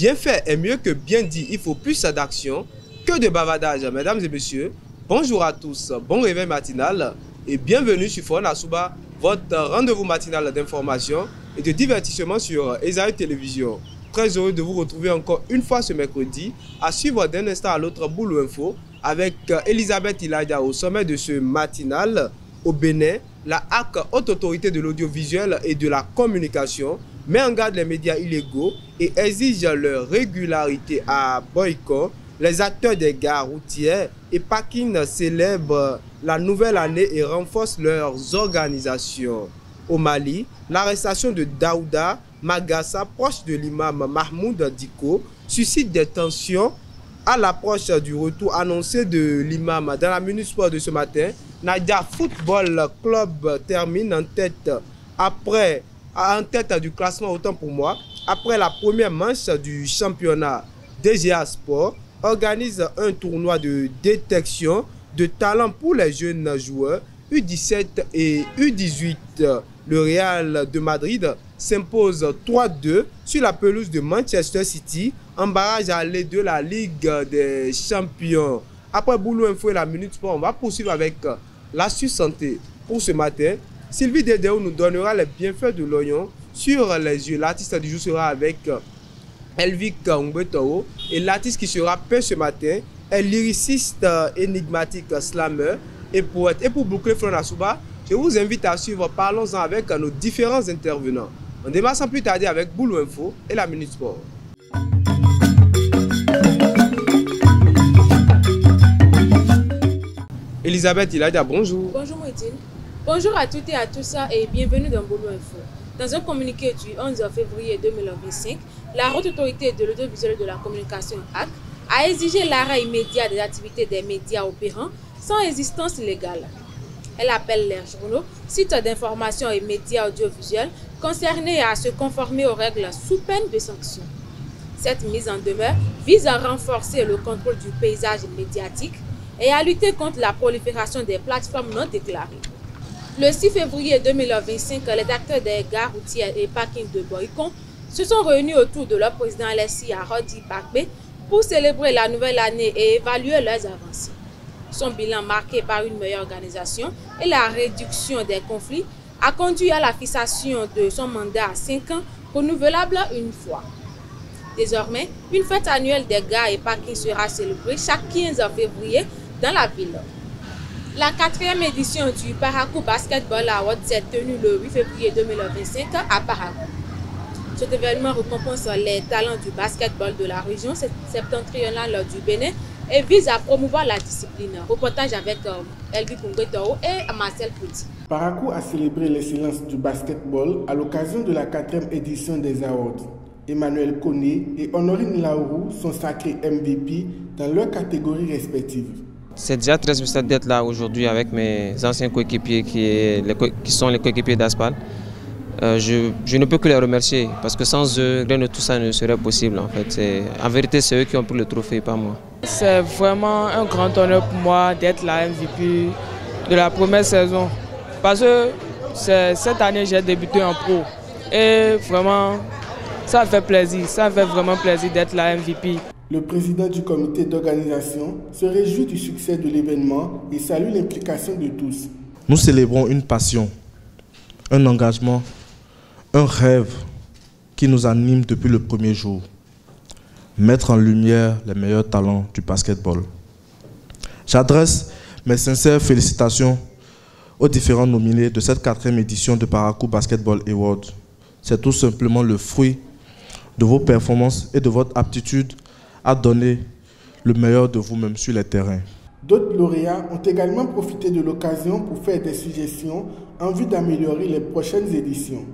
Bien fait est mieux que bien dit. Il faut plus d'action que de bavardage. Mesdames et messieurs, bonjour à tous, bon réveil matinal et bienvenue sur Forum Asuba, votre rendez-vous matinal d'information et de divertissement sur Esaïe Télévision. Très heureux de vous retrouver encore une fois ce mercredi à suivre d'un instant à l'autre Boulou Info avec Elisabeth Iladia au sommet de ce matinal. Au Bénin, la HAC, Haute Autorité de l'Audiovisuel et de la Communication, met en garde les médias illégaux et exige leur régularité à boycott. Les acteurs des gares routières et parkings célèbrent la nouvelle année et renforcent leurs organisations. Au Mali, l'arrestation de Daouda Magassa, proche de l'imam Mahmoud Diko, suscite des tensions à l'approche du retour annoncé de l'imam. Dans la Minute Sport de ce matin, Nadia Football Club termine en tête du classement, autant pour moi, après la première manche du championnat. DGA Sport organise un tournoi de détection de talent pour les jeunes joueurs U17 et U18. Le Real de Madrid s'impose 3-2 sur la pelouse de Manchester City en barrage aller de la Ligue des Champions. Après Boulou Info et la Minute Sport, on va poursuivre avec l'astuce santé. Pour ce matin, Sylvie Dédéo nous donnera les bienfaits de l'oignon sur les yeux. L'artiste du jour sera avec Elvic Nguetao et l'artiste qui sera peint ce matin est lyriciste énigmatique, slammer et poète. Et pour boucler Forum Asuba, je vous invite à suivre Parlons-en avec nos différents intervenants. On démarre sans plus tarder avec Boulou Info et la Minute Sport. Elisabeth Iladia, bonjour. Bonjour Moïtine. Bonjour à toutes et à tous et bienvenue dans Boulou Info. Dans un communiqué du 11 février 2025, la Haute Autorité de l'Audiovisuel et de la Communication HAC a exigé l'arrêt immédiat des activités des médias opérants sans existence légale. Elle appelle les journaux, sites d'information et médias audiovisuels concernés à se conformer aux règles sous peine de sanctions. Cette mise en demeure vise à renforcer le contrôle du paysage médiatique et à lutter contre la prolifération des plateformes non déclarées. Le 6 février 2025, les acteurs des gares routières et parkings de Boycon se sont réunis autour de leur président Alessi Arodi Bakbe pour célébrer la nouvelle année et évaluer leurs avancées. Son bilan marqué par une meilleure organisation et la réduction des conflits a conduit à la fixation de son mandat à 5 ans, renouvelable une fois. Désormais, une fête annuelle des gares et parkings sera célébrée chaque 15 février dans la ville. La 4e édition du Parakou Basketball Award s'est tenue le 8 février 2025 à Parakou. Cet événement récompense les talents du basketball de la région septentrionale du Bénin et vise à promouvoir la discipline. Reportage avec Elvic Nguetao et Marcel Pouti. Parakou a célébré l'excellence du basketball à l'occasion de la 4e édition des Awards. Emmanuel Koné et Honorine Laourou sont sacrés MVP dans leurs catégories respectives. C'est déjà très spécial d'être là aujourd'hui avec mes anciens coéquipiers qui sont les coéquipiers d'Aspal. Je ne peux que les remercier parce que sans eux, rien de tout ça ne serait possible. En vérité, c'est eux qui ont pris le trophée, pas moi. C'est vraiment un grand honneur pour moi d'être la MVP de la première saison. Parce que cette année, j'ai débuté en pro. Et vraiment, ça fait plaisir. Ça fait vraiment plaisir d'être la MVP. Le président du comité d'organisation se réjouit du succès de l'événement et salue l'implication de tous. Nous célébrons une passion, un engagement, un rêve qui nous anime depuis le premier jour. Mettre en lumière les meilleurs talents du basketball. J'adresse mes sincères félicitations aux différents nominés de cette 4e édition de Parakou Basketball Award. C'est tout simplement le fruit de vos performances et de votre aptitude à donner le meilleur de vous-même sur les terrains. D'autres lauréats ont également profité de l'occasion pour faire des suggestions en vue d'améliorer les prochaines éditions.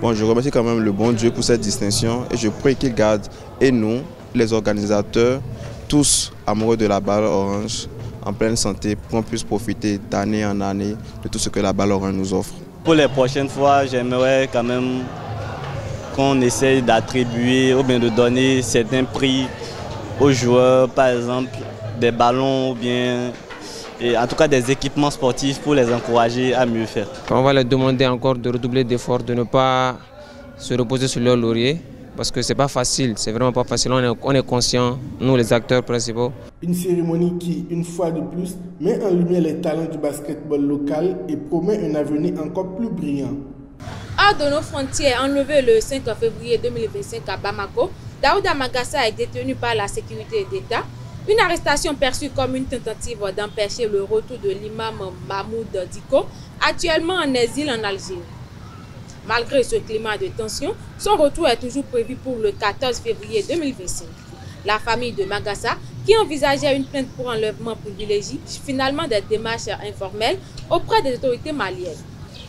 Bon, je remercie quand même le bon Dieu pour cette distinction et je prie qu'il garde, et nous, les organisateurs, tous amoureux de la balle orange, en pleine santé, pour qu'on puisse profiter d'année en année de tout ce que la balle orange nous offre. Pour les prochaines fois, j'aimerais quand même qu'on essaye d'attribuer ou bien de donner certains prix aux joueurs, par exemple des ballons ou bien en tout cas des équipements sportifs pour les encourager à mieux faire. On va leur demander encore de redoubler d'efforts, de ne pas se reposer sur leur laurier parce que c'est pas facile, c'est vraiment pas facile. On est conscients, nous les acteurs principaux. Une cérémonie qui, une fois de plus, met en lumière les talents du basketball local et promet un avenir encore plus brillant. Hors de nos frontières, enlevé le 5 février 2025 à Bamako, Daouda Magassa est détenu par la sécurité d'État. Une arrestation perçue comme une tentative d'empêcher le retour de l'imam Mahmoud Diko, actuellement en exil en Algérie. Malgré ce climat de tension, son retour est toujours prévu pour le 14 février 2025. La famille de Magassa, qui envisageait une plainte pour enlèvement privilégié, finalement des démarches informelles auprès des autorités maliennes.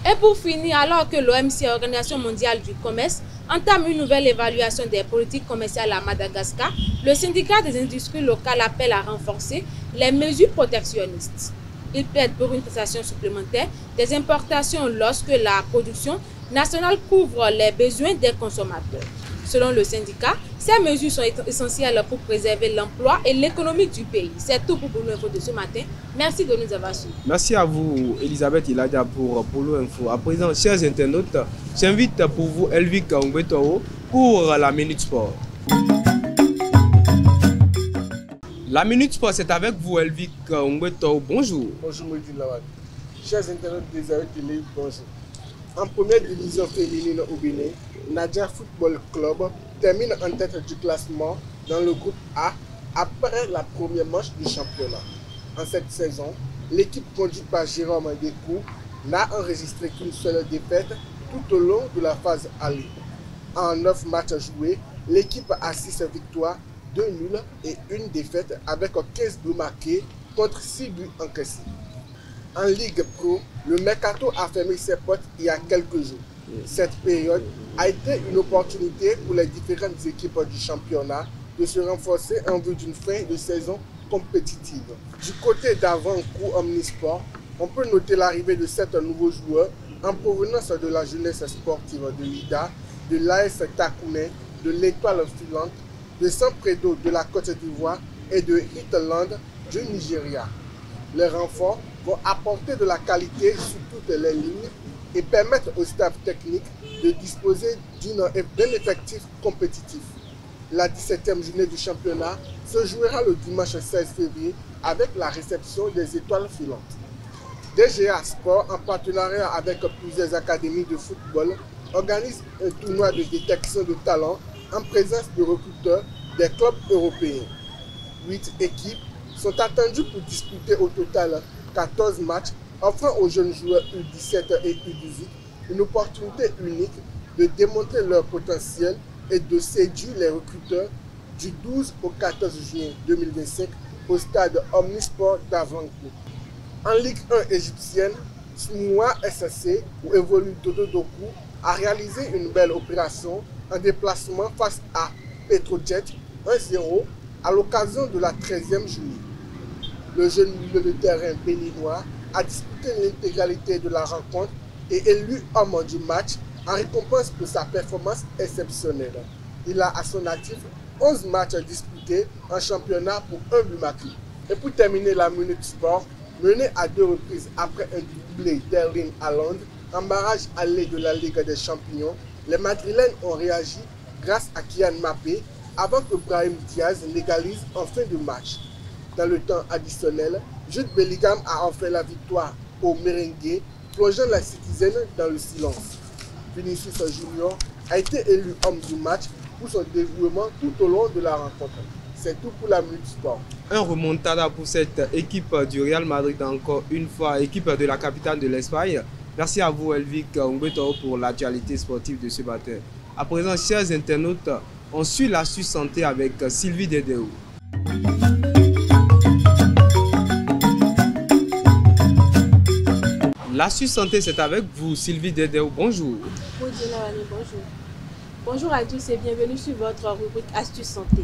Et pour finir, alors que l'OMC, Organisation mondiale du commerce, entame une nouvelle évaluation des politiques commerciales à Madagascar, le syndicat des industries locales appelle à renforcer les mesures protectionnistes. Il plaide pour une taxation supplémentaire des importations lorsque la production nationale couvre les besoins des consommateurs. Selon le syndicat, ces mesures sont essentielles pour préserver l'emploi et l'économie du pays. C'est tout pour Polo Info de ce matin. Merci de nous avoir suivis. Merci à vous, Elisabeth Iladia, pour Polo Info. À présent, chers internautes, j'invite pour vous Elvic Ngwetao pour la Minute Sport. La Minute Sport, c'est avec vous, Elvic Ngwetao. Bonjour. Bonjour, Moïdi Lawad. Chers internautes des Arrêts Télé, bonjour. En première division féminine au Bénin, Nadia Football Club termine en tête du classement dans le groupe A après la première manche du championnat. En cette saison, l'équipe conduite par Jérôme Dekou n'a enregistré qu'une seule défaite tout au long de la phase aller. En 9 matchs joués, l'équipe a 6 victoires, 2 nuls et 1 défaite avec 15 buts marqués contre 6 buts encaissés. En Ligue Pro, le mercato a fermé ses portes il y a quelques jours. Cette période a été une opportunité pour les différentes équipes du championnat de se renforcer en vue d'une fin de saison compétitive. Du côté d'Avancourt Omnisport, on peut noter l'arrivée de 7 nouveaux joueurs en provenance de la jeunesse sportive de l'IDA, de l'AS Takoumen, de l'Étoile Filante, de Saint-Prédo de la Côte d'Ivoire et de Hitland du Nigeria. Les renforts vont apporter de la qualité sur toutes les lignes et permettre au staff technique de disposer d'un effectif compétitif. La 17e journée du championnat se jouera le dimanche 16 février avec la réception des Étoiles Filantes. DGA Sport, en partenariat avec plusieurs académies de football, organise un tournoi de détection de talent en présence de recruteurs des clubs européens. 8 équipes sont attendues pour disputer au total 14 matchs, offrant aux jeunes joueurs U17 et U18 une opportunité unique de démontrer leur potentiel et de séduire les recruteurs du 12 au 14 juin 2025 au stade Omnisport d'Avancourt. En Ligue 1 égyptienne, Smoua SSC, où évolue Dodo Doku, a réalisé une belle opération en déplacement face à Petrojet 1-0 à l'occasion de la 13e journée. Le jeune milieu de terrain béninois a disputé l'intégralité de la rencontre et élu homme du match en récompense pour sa performance exceptionnelle. Il a à son actif 11 matchs disputés en championnat pour 1 but marqué. Et pour terminer la Minute Sport, menée à 2 reprises après un doublé d'Erling Haaland en barrage aller de la Ligue des Champions, les Madrilènes ont réagi grâce à Kylian Mbappé avant que Brahim Diaz légalise en fin de match. Dans le temps additionnel, Jude Bellingham a offert la victoire aux Merengues, plongeant la Citizen dans le silence. Vinicius Junior a été élu homme du match pour son dévouement tout au long de la rencontre. C'est tout pour la Minute Sport. Un remontada pour cette équipe du Real Madrid, encore une fois, équipe de la capitale de l'Espagne. Merci à vous, Elvic Ngwetao, pour l'actualité sportive de ce matin. À présent, chers internautes, on suit l'astuce santé avec Sylvie Dedeo. L'astuce santé, c'est avec vous, Sylvie Dedeo. Bonjour. Bonjour. Bonjour à tous et bienvenue sur votre rubrique Astuce santé.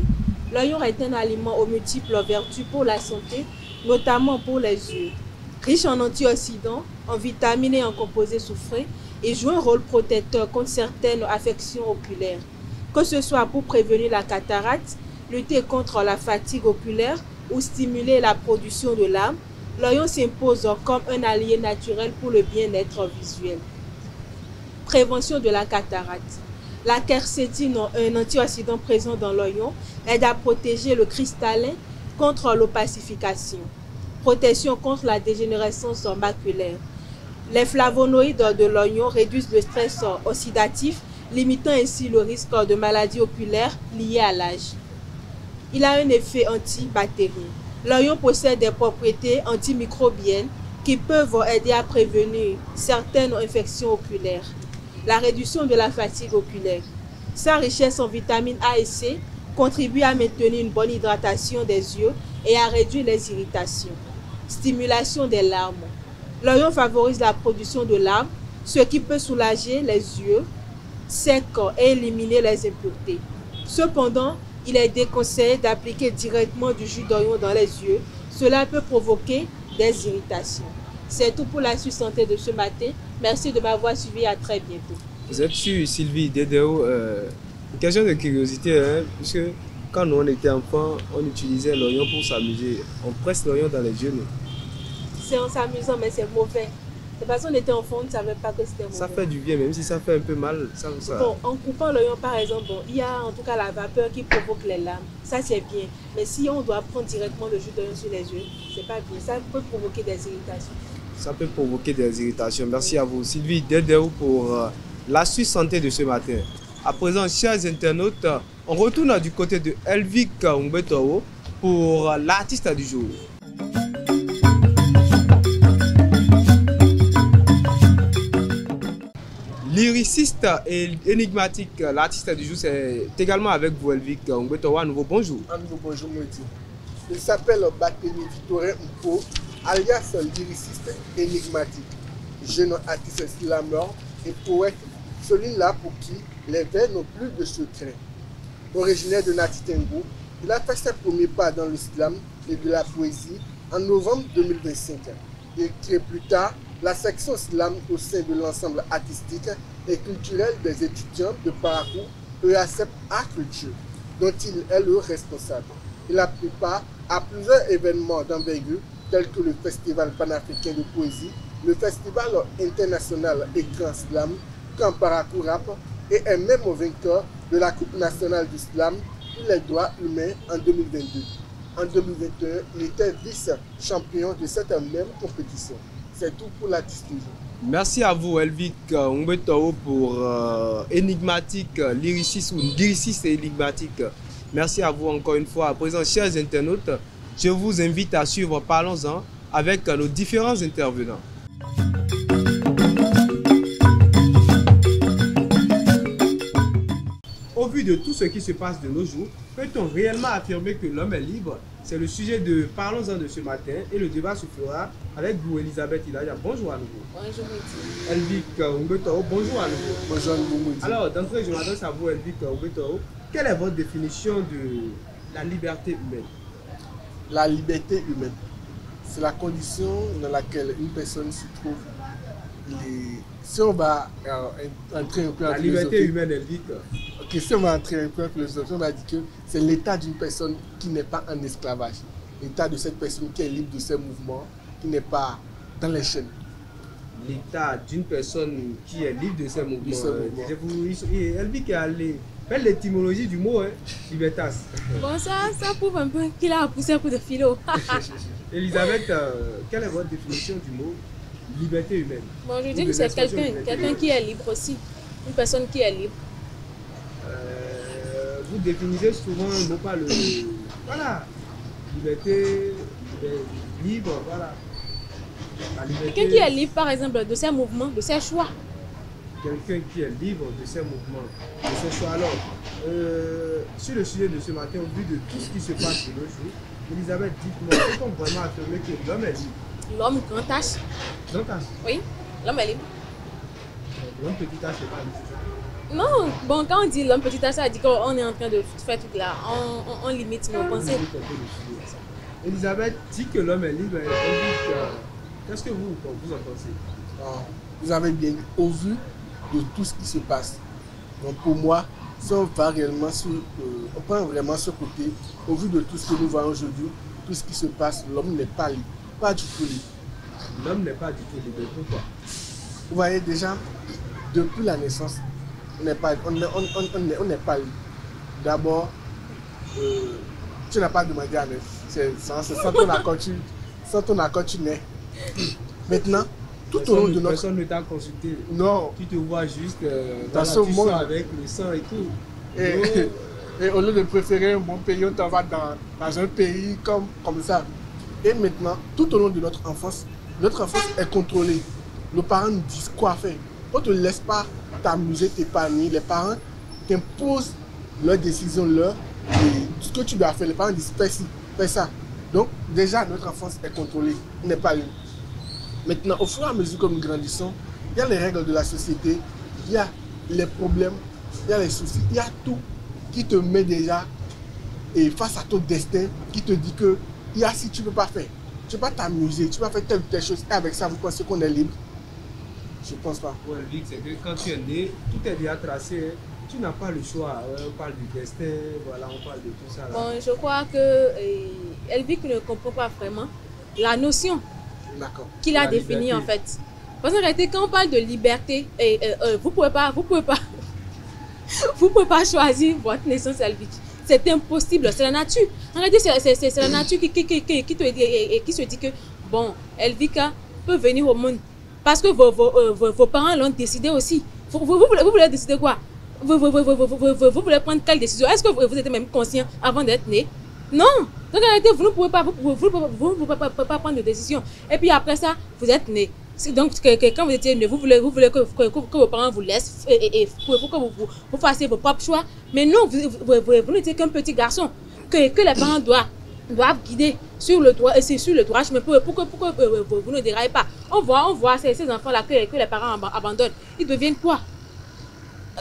L'oignon est un aliment aux multiples vertus pour la santé, notamment pour les yeux. Riche en antioxydants, en vitamines et en composés soufrés, et joue un rôle protecteur contre certaines affections oculaires. Que ce soit pour prévenir la cataracte, lutter contre la fatigue oculaire ou stimuler la production de larmes, l'oignon s'impose comme un allié naturel pour le bien-être visuel. Prévention de la cataracte. La quercétine, un antioxydant présent dans l'oignon, aide à protéger le cristallin contre l'opacification. Protection contre la dégénérescence maculaire. Les flavonoïdes de l'oignon réduisent le stress oxydatif, limitant ainsi le risque de maladies oculaires liées à l'âge. Il a un effet antibactérien. L'oignon possède des propriétés antimicrobiennes qui peuvent aider à prévenir certaines infections oculaires. La réduction de la fatigue oculaire. Sa richesse en vitamines A et C contribue à maintenir une bonne hydratation des yeux et à réduire les irritations. Stimulation des larmes. L'oignon favorise la production de larmes, ce qui peut soulager les yeux secs et éliminer les impuretés. Cependant, il est déconseillé d'appliquer directement du jus d'oignon dans les yeux. Cela peut provoquer des irritations. C'est tout pour la Suisse Santé de ce matin. Merci de m'avoir suivi. À très bientôt. Vous êtes sur Sylvie Dedeo. Une question de curiosité, hein, puisque quand nous on était enfants, on utilisait l'oignon pour s'amuser. On presse l'oignon dans les yeux. C'est en s'amusant, mais c'est mauvais. De toute façon, on était enfant, on ne savait pas que c'était mauvais. Ça fait du bien, même si ça fait un peu mal. Bon, en coupant l'oignon, par exemple, bon, il y a en tout cas la vapeur qui provoque les larmes. Ça, c'est bien. Mais si on doit prendre directement le jus d'oignon sur les yeux, c'est pas bien. Ça peut provoquer des irritations. Ça peut provoquer des irritations. Merci à vous, Sylvie Dedeo, pour la Suisse Santé de ce matin. À présent, chers internautes, on retourne du côté de Elvic Umbetao pour l'artiste du jour. Lyriciste et énigmatique, l'artiste du jour, c'est également avec vous, Elvic Umbetao. À nouveau, bonjour. À nouveau, bonjour, Moïti. Il s'appelle Batéli Victorin Mpo, alias lyriciste énigmatique, jeune artiste slammer et poète, celui-là pour qui les vers n'ont plus de secret. Originaire de Natitengo, il a fait ses premiers pas dans le slam et de la poésie en novembre 2025. Il crée plus tard la section slam au sein de l'ensemble artistique et culturel des étudiants de Parakou EACEP Art Culture, dont il est le responsable. Il a pris part à plusieurs événements d'envergure tels que le Festival panafricain de poésie, le Festival international Écran Slam, Camp Parakou Rap, et est même vainqueur de la Coupe nationale du slam pour les droits humains en 2022. En 2021, il était vice-champion de cette même compétition. C'est tout pour l'artiste du jour. Merci à vous, Elvic Umbetao, pour énigmatique, lyriciste ou lyriciste et énigmatique. Merci à vous encore une fois. À présent, chers internautes, je vous invite à suivre Parlons-en avec nos différents intervenants. Au vu de tout ce qui se passe de nos jours, peut-on réellement affirmer que l'homme est libre? C'est le sujet de Parlons-en de ce matin et le débat se fera avec vous, Elisabeth Ilaya. Bonjour à nouveau. Bonjour, Moïti. Elvic Umbetao, bonjour à nouveau. Bonjour à nouveau, Moïti. Alors, d'entrée, je m'adresse à vous, Elvic Umbetao. Quelle est votre définition de la liberté humaine? La liberté humaine, c'est la condition dans laquelle une personne se trouve. Si on va entrer un peu en La philosophie, liberté humaine, Elvic. ok, si on va entrer un peu en philosophie, on va dire que c'est l'état d'une personne qui n'est pas en esclavage. L'état de cette personne qui est libre de ses mouvements, qui n'est pas dans les chaînes. L'état d'une personne qui est libre de ses mouvements. Elvic est allé faire l'étymologie du mot, hein, libertas. Bon, ça prouve un peu qu'il a poussé un coup de philo. Elisabeth, quelle est votre définition du mot liberté humaine? Bon, je dis que c'est quelqu'un qui est libre aussi. Une personne qui est libre. Vous définissez souvent non pas le... Voilà. Liberté, libre, voilà. Quelqu'un qui est libre, par exemple, de ses mouvements, de ses choix. Quelqu'un qui est libre de ses mouvements, de ses choix. Alors, sur le sujet de ce matin, au vu de tout ce qui se passe de nos jours, Elisabeth, dites-moi, peut-on vraiment affirmer que l'homme est libre? L'homme grand H. Grand H? Oui, l'homme est libre. L'homme petit H, c'est pas libre. Non, bon, quand on dit l'homme petit H, ça dit qu'on est en train de faire tout là. On limite nos pensées. Elisabeth dit que l'homme est libre. Qu'est-ce que vous en pensez? Vous avez bien dit, au vu de tout ce qui se passe. Donc pour moi, si on va réellement on prend vraiment ce côté, au vu de tout ce que nous voyons aujourd'hui, tout ce qui se passe, l'homme n'est pas libre. Pas du tout libre. L'homme n'est pas du tout libre. Pourquoi? Vous voyez déjà, depuis la naissance, on n'est pas d'abord, tu n'as pas demandé à l'aide. C'est sans ton accord, tu nais. Maintenant, tout au long de notre... Personne ne t'a consulté. Non. Tu te vois juste dans ce monde avec le sang et tout. Et au lieu de préférer un bon pays, on t'en va dans un pays comme ça. Et maintenant, tout au long de notre enfance est contrôlée. Nos parents nous disent quoi faire. On ne te laisse pas t'amuser, t'épanouir. Les parents t'imposent leurs décisions, ce que tu dois faire. Les parents disent fais ci, fais ça. Donc, déjà, notre enfance est contrôlée. On n'est pas libre. Maintenant, au fur et à mesure que nous grandissons, il y a les règles de la société, il y a les problèmes, il y a les soucis, il y a tout qui te met déjà face à ton destin, qui te dit que il y a si tu ne peux pas faire. Tu ne peux pas t'amuser, tu ne peux pas faire telle ou telle chose. Et avec ça, vous pensez qu'on est libre? Je ne pense pas. Ouais, Vic, c'est que quand tu es né, tout est déjà tracé. Tu n'as pas le choix. On parle du destin, voilà, on parle de tout ça. Là. Bon, je crois que Elvic ne comprend pas vraiment la notion qu'il a définie en fait. Parce qu'en réalité, quand on parle de liberté, vous pouvez pas choisir votre naissance Elvic. C'est impossible, c'est la nature. En réalité, c'est la nature qui se dit que, bon, Elvika peut venir au monde. Parce que vos parents l'ont décidé aussi. Vous voulez décider quoi? Vous voulez prendre quelle décision? Est-ce que vous êtes même conscient avant d'être né? Non. Donc en réalité, vous ne pouvez pas, vous pas prendre de décision. Et puis après ça, vous êtes né. Donc quand vous étiez né, vous voulez que vos parents vous laissent pour que vous fassiez vos propres choix. Mais non, vous n'étiez qu'un petit garçon que les parents doivent guider sur le droit chemin pour que vous ne déraillez pas. On voit ces enfants-là que les parents abandonnent. Ils deviennent quoi?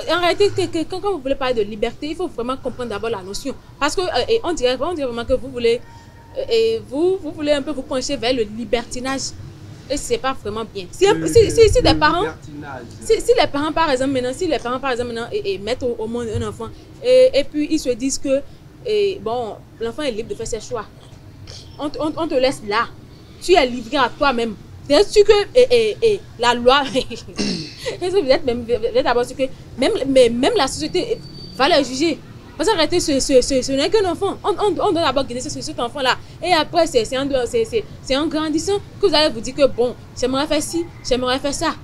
En réalité, quand vous voulez parler de liberté, il faut vraiment comprendre d'abord la notion. Parce que on dirait vraiment que vous voulez un peu vous pencher vers le libertinage. Et c'est pas vraiment bien. Si les parents par exemple maintenant mettent au monde un enfant et puis ils se disent que bon, l'enfant est libre de faire ses choix. On te laisse là. Tu es livré à toi-même. C'est sûr que la loi, vous êtes d'abord sûr que même la société va le juger. Parce qu'en réalité, ce n'est qu'un enfant. On doit d'abord guider cet enfant-là. Et après, c'est en grandissant que vous allez vous dire que bon, j'aimerais faire ci, j'aimerais faire ça.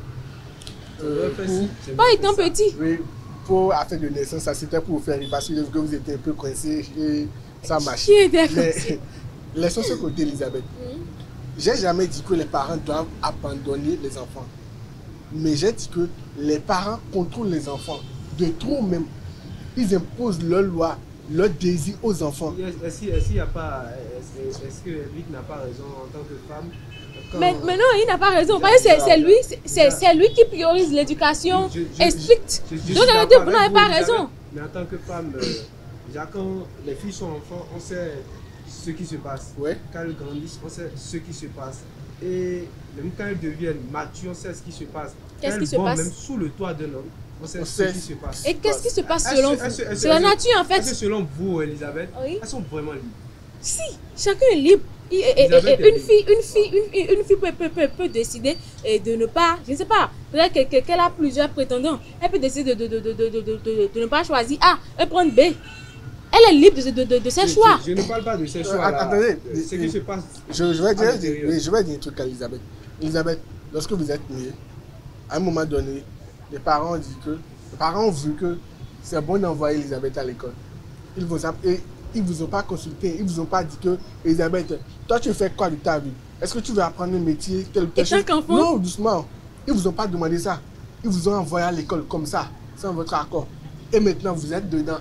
Pas étant petit. Oui, pour affaire de naissance, ça c'était pour vous faire rire parce que vous étiez un peu coincé et ça marche. Qui était coincé? Laissons ce côté, Elisabeth. J'ai jamais dit que les parents doivent abandonner les enfants. Mais j'ai dit que les parents contrôlent les enfants. De trop même. Ils imposent leurs lois, leurs désirs aux enfants. Est-ce que Elvic n'a pas raison en tant que femme? Mais non, il n'a pas raison. C'est lui qui priorise l'éducation stricte. Donc, vous n'avez pas raison. Mais en tant que femme, déjà quand les filles sont enfants, on sait ce qui se passe. Ouais. Quand elles grandissent, on sait ce qui se passe. Et même quand elles deviennent matures, on sait ce qui se passe. Qu'est-ce qui se passe? Même sous le toit d'un homme, on sait ce qui se passe. Et qu'est-ce qui se passe selon vous? C'est la nature en fait. Est-ce que selon vous, Elisabeth, oui, elles sont vraiment libres? Si, chacun est libre. Une fille peut décider de ne pas, je ne sais pas, peut-être qu'elle a plusieurs prétendants. Elle peut décider de ne pas choisir A et prendre B. Elle est libre de ses choix. Je ne parle pas de ses choix. Attendez, ce qui se passe. Je vais dire un truc à Elisabeth. Elisabeth, lorsque vous êtes née, à un moment donné, les parents ont vu que c'est bon d'envoyer Elisabeth à l'école. Ils vous ont pas consulté, ils vous ont pas dit que Elisabeth, toi tu fais quoi de ta vie? Est-ce que tu veux apprendre un métier, tel ou tel chose? Non, doucement. Ils vous ont pas demandé ça. Ils vous ont envoyé à l'école comme ça, sans votre accord. Et maintenant vous êtes dedans.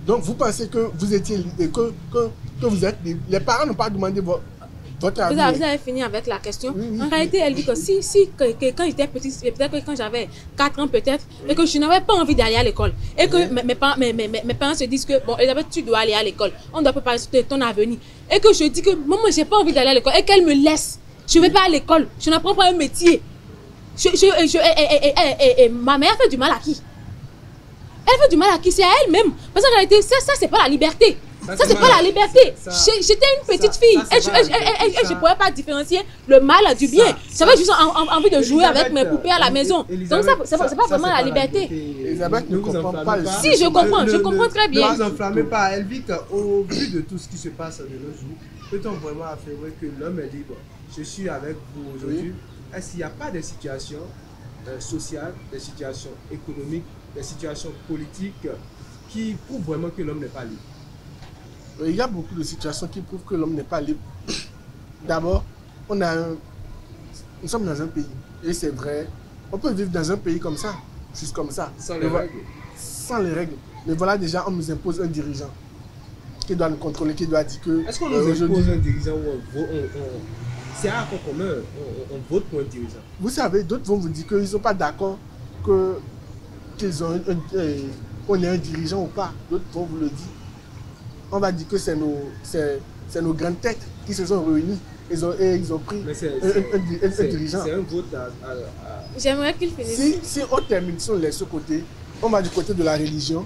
Donc vous pensez que vous étiez que vous êtes libre. Les parents n'ont pas demandé votre avis. Vous avez fini avec la question. Oui, en réalité, elle dit que quand j'étais petite, peut-être que quand j'avais 4 ans peut-être, et que je n'avais pas envie d'aller à l'école, et que mes parents se disent que, bon, Elisabeth, tu dois aller à l'école, on doit préparer ton avenir, et que je dis que, maman, j'ai pas envie d'aller à l'école, et qu'elle me laisse, je ne vais pas à l'école, je n'apprends pas un métier. Ma mère fait du mal à qui? Elle fait du mal à qui? C'est à elle-même. Parce qu'en réalité, ça c'est pas la liberté. Ça, c'est pas la liberté. J'étais une petite fille et je ne pouvais pas différencier le mal du bien. J'avais juste envie de jouer avec mes poupées à la maison. Donc, ça, c'est pas vraiment la liberté. Elisabeth ne comprend pas. Si, je comprends très bien. Ne vous enflammez pas, Elvic, au vu de tout ce qui se passe de nos jours, peut-on vraiment affirmer que l'homme est libre? Je suis avec vous aujourd'hui. Est-ce qu'il n'y a pas de situations sociales, des situations économiques, des situations politiques qui prouvent vraiment que l'homme n'est pas libre? Il y a beaucoup de situations qui prouvent que l'homme n'est pas libre. D'abord, nous sommes dans un pays, et c'est vrai, on peut vivre dans un pays comme ça, juste comme ça. Sans les règles. Sans les règles. Mais voilà, déjà, on nous impose un dirigeant qui doit nous contrôler, qui doit dire que... Est-ce qu'on nous impose un dirigeant ou c'est un accord commun, on vote pour un dirigeant? Vous savez, d'autres vont vous dire qu'ils ne sont pas d'accord qu'ils ont on est un dirigeant ou pas. D'autres vont vous le dire. On va dire que c'est nos grandes têtes qui se sont réunies. Ils ont pris un dirigeant. C'est un vote J'aimerais qu'il finisse. Si on termine, si on laisse ce côté, on va du côté de la religion,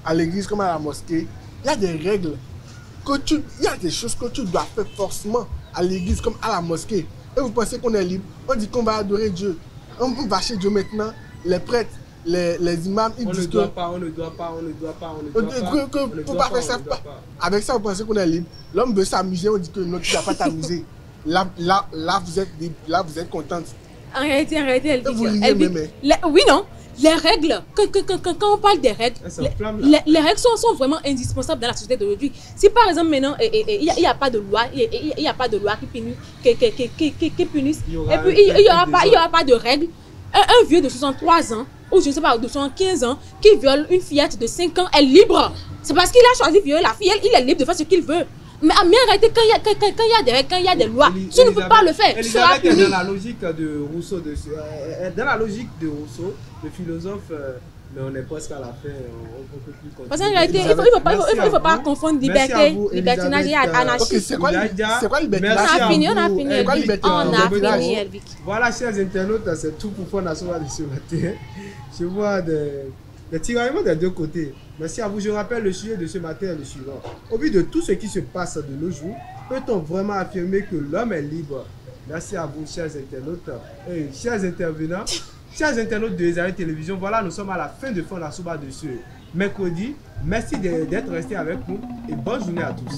à l'église comme à la mosquée, il y a des règles, il y a des choses que tu dois faire forcément à l'église comme à la mosquée. Et vous pensez qu'on est libre? On dit qu'on va adorer Dieu. On va chez Dieu maintenant. Les prêtres, les imams, ils disent que... on ne doit pas. Faut pas faire ça. Avec ça, vous pensez qu'on est libre. L'homme veut s'amuser, on dit que non, tu ne vas pas t'amuser. Là, vous êtes libre, là, vous êtes contente. En réalité, Elvic. Oui, non. Les règles, quand on parle des règles, les règles sont vraiment indispensables dans la société d'aujourd'hui. Si par exemple maintenant, il n'y a pas de loi, il n'y a pas de loi qui punisse, et puis il n'y aura pas de règles, un vieux de 63 ans, ou je ne sais pas, de 75 ans, qui viole une fillette de 5 ans est libre. C'est parce qu'il a choisi de violer la fille, il est libre de faire ce qu'il veut. Mais en réalité, quand il y a des règles, quand il y a des lois, tu ne peux pas le faire. Tu seras puni. Dans la logique de Rousseau, le philosophe, mais on est presque à la fin, on peut plus continuer. Parce qu'en réalité, il ne faut pas confondre liberté, libertinage et anarchie. C'est quoi libertinage? On a fini, Elvic. Voilà, chers internautes, c'est tout pour Fond National de ce matin. Je vois des tiraillements des deux côtés. Merci à vous. Je rappelle le sujet de ce matin est le suivant. Au vu de tout ce qui se passe de nos jours, peut-on vraiment affirmer que l'homme est libre? Merci à vous, chers internautes et chers intervenants. Chers internautes de Ezari Télévision, voilà, nous sommes à la fin de Fond National de ce mercredi. Merci d'être restés avec nous et bonne journée à tous.